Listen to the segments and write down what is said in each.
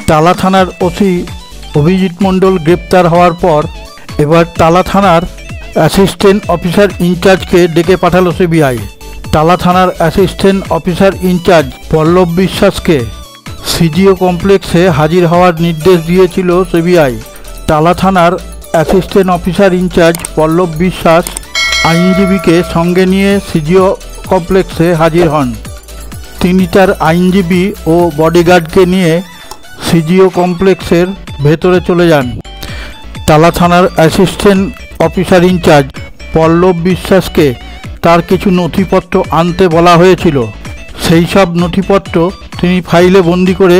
টালা থানার ওসি অভিজিৎ মণ্ডল গ্রেপ্তার হওয়ার পর এবার টালা থানার অ্যাসিস্ট্যান্ট অফিসার ইনচার্জকে ডেকে পাঠালো সিবিআই। টালা থানার অ্যাসিস্ট্যান্ট অফিসার ইনচার্জ পল্লব বিশ্বাসকে সিজিও কমপ্লেক্সে হাজির হওয়ার নির্দেশ দিয়েছিল সিবিআই। টালা থানার অ্যাসিস্ট্যান্ট অফিসার ইনচার্জ পল্লব বিশ্বাস আইনজীবীকে সঙ্গে নিয়ে সিজিও কমপ্লেক্সে হাজির হন। তিনি তার আইনজীবী ও বডিগার্ডকে নিয়ে সিজিও কমপ্লেক্সের ভেতরে চলে যান। টালা থানার অ্যাসিস্ট্যান্ট অফিসার ইনচার্জ পল্লব বিশ্বাসকে তার কিছু নথিপত্র আনতে বলা হয়েছিল। সেই সব নথিপত্র তিনি ফাইলে বন্দি করে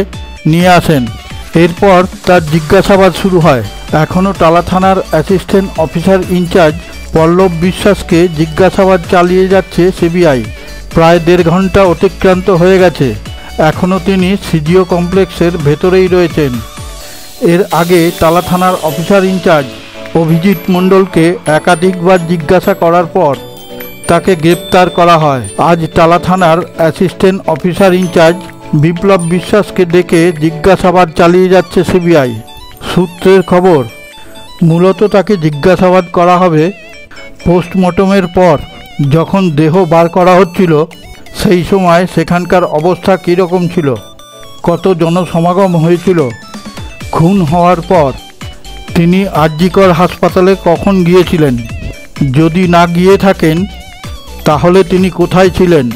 নিয়ে আসেন। এরপর তার জিজ্ঞাসাবাদ শুরু হয়। এখনও টালা থানার অ্যাসিস্ট্যান্ট অফিসার ইনচার্জ পল্লব বিশ্বাসকে জিজ্ঞাসাবাদ চালিয়ে যাচ্ছে সিবিআই। প্রায় 1.5 ঘন্টা অতিক্রান্ত হয়ে গেছে, এখনও তিনি সিজিও কমপ্লেক্সের ভেতরেই রয়েছেন। এর আগে টালা থানার অফিসার ইনচার্জ অভিজিৎ মণ্ডলকে একাধিকবার জিজ্ঞাসা করার পর তাকে গ্রেপ্তার করা হয়। আজ টালা থানার অ্যাসিস্ট্যান্ট অফিসার ইনচার্জ বিপ্লব বিশ্বাসকে ডেকে জিজ্ঞাসাবাদ চালিয়ে যাচ্ছে সিবিআই। সূত্রের খবর, মূলত তাকে জিজ্ঞাসাবাদ করা হবে পোস্টমর্টমের পর। যখন দেহ বার করা হচ্ছিল সেই সময় সেখানকার অবস্থা কীরকম ছিল, কত জনসমাগম হয়েছিল, খুন হওয়ার পর তিনি আরজিকর হাসপাতালে কখন গিয়েছিলেন, যদি না গিয়ে থাকেন তাহলে তিনি কোথায় ছিলেন,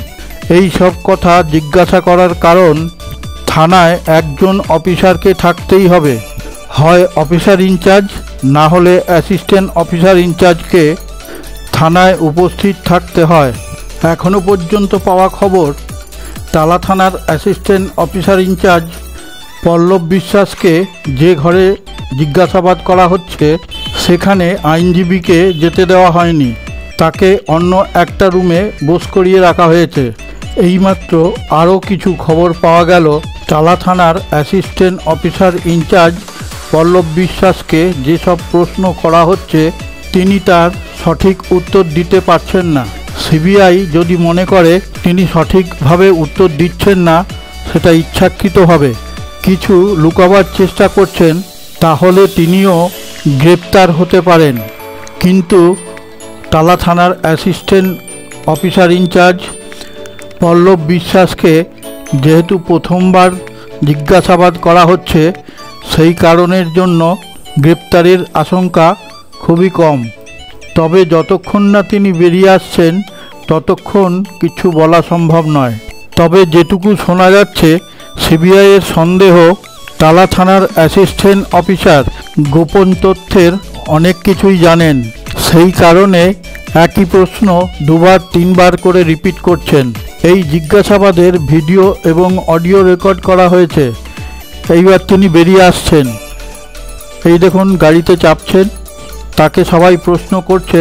এই সব কথা জিজ্ঞাসা করার কারণ থানায় একজন অফিসারকে থাকতেই হবে, হয় অফিসার ইনচার্জ না হলে অ্যাসিস্ট্যান্ট অফিসার ইনচার্জকে থানায় উপস্থিত থাকতে হয়। এখনও পর্যন্ত পাওয়া খবর, টালা থানার অ্যাসিস্ট্যান্ট অফিসার ইনচার্জ পল্লব বিশ্বাসকে যে ঘরে জিজ্ঞাসাবাদ করা হচ্ছে সেখানে আইনজীবীকে যেতে দেওয়া হয়নি, তাকে অন্য একটা রুমে বস করিয়ে রাখা হয়েছে। এইমাত্র আরও কিছু খবর পাওয়া গেল, টালা থানার অ্যাসিস্ট্যান্ট অফিসার ইনচার্জ পল্লব বিশ্বাসকে যেসব প্রশ্ন করা হচ্ছে তিনি তার সঠিক উত্তর দিতে পারছেন না। সিবিআই যদি মনে করে তিনি সঠিকভাবে উত্তর দিচ্ছেন না, সেটা ইচ্ছাকৃতভাবে কিছু লুকাবার চেষ্টা করছেন, তাহলে তিনিও গ্রেপ্তার হতে পারেন। কিন্তু টালা থানার অ্যাসিস্ট্যান্ট অফিসার ইনচার্জ পল্লব বিশ্বাসকে যেহেতু প্রথমবার জিজ্ঞাসাবাদ করা হচ্ছে, সেই কারণের জন্য গ্রেপ্তারের আশঙ্কা খুবই কম। তবে যতক্ষণ না তিনি বেরিয়ে আসছেন ততক্ষণ কিছু বলা সম্ভব নয়। তবে যেটুকু শোনা যাচ্ছে, সিবিআইয়ের সন্দেহ টালা থানার অ্যাসিস্ট্যান্ট অফিসার গোপন তথ্যের অনেক কিছুই জানেন। সেই কারণে একই প্রশ্ন 2-3বার করে রিপিট করছেন। এই জিজ্ঞাসাবাদের ভিডিও এবং অডিও রেকর্ড করা হয়েছে। এইবার তিনি বেরিয়ে আসছেন, এই দেখুন গাড়িতে চাপছেন, তাকে সবাই প্রশ্ন করছে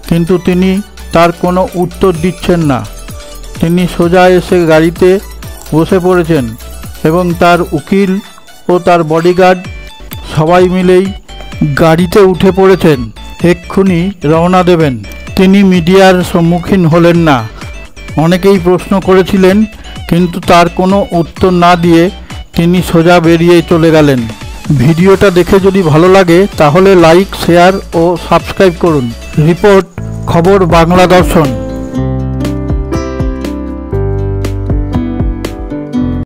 কিন্তু তিনি তার কোনো উত্তর দিচ্ছেন না। তিনি সোজা এসে গাড়িতে বসে পড়েছেন এবং তার উকিল ও তার বডিগার্ড সবাই মিলেই গাড়িতে উঠে পড়েছেন, এক্ষুনি রওনা দেবেন। তিনি মিডিয়ার সম্মুখীন হলেন না। অনেকেই প্রশ্ন করেছিলেন কিন্তু তার কোনো উত্তর না দিয়ে তিনি সোজা বেরিয়ে চলে গেলেন। ভিডিওটা দেখে যদি ভালো লাগে তাহলে লাইক, শেয়ার ও সাবস্ক্রাইব করুন। রিপোর্ট খবর বাংলা দর্শন।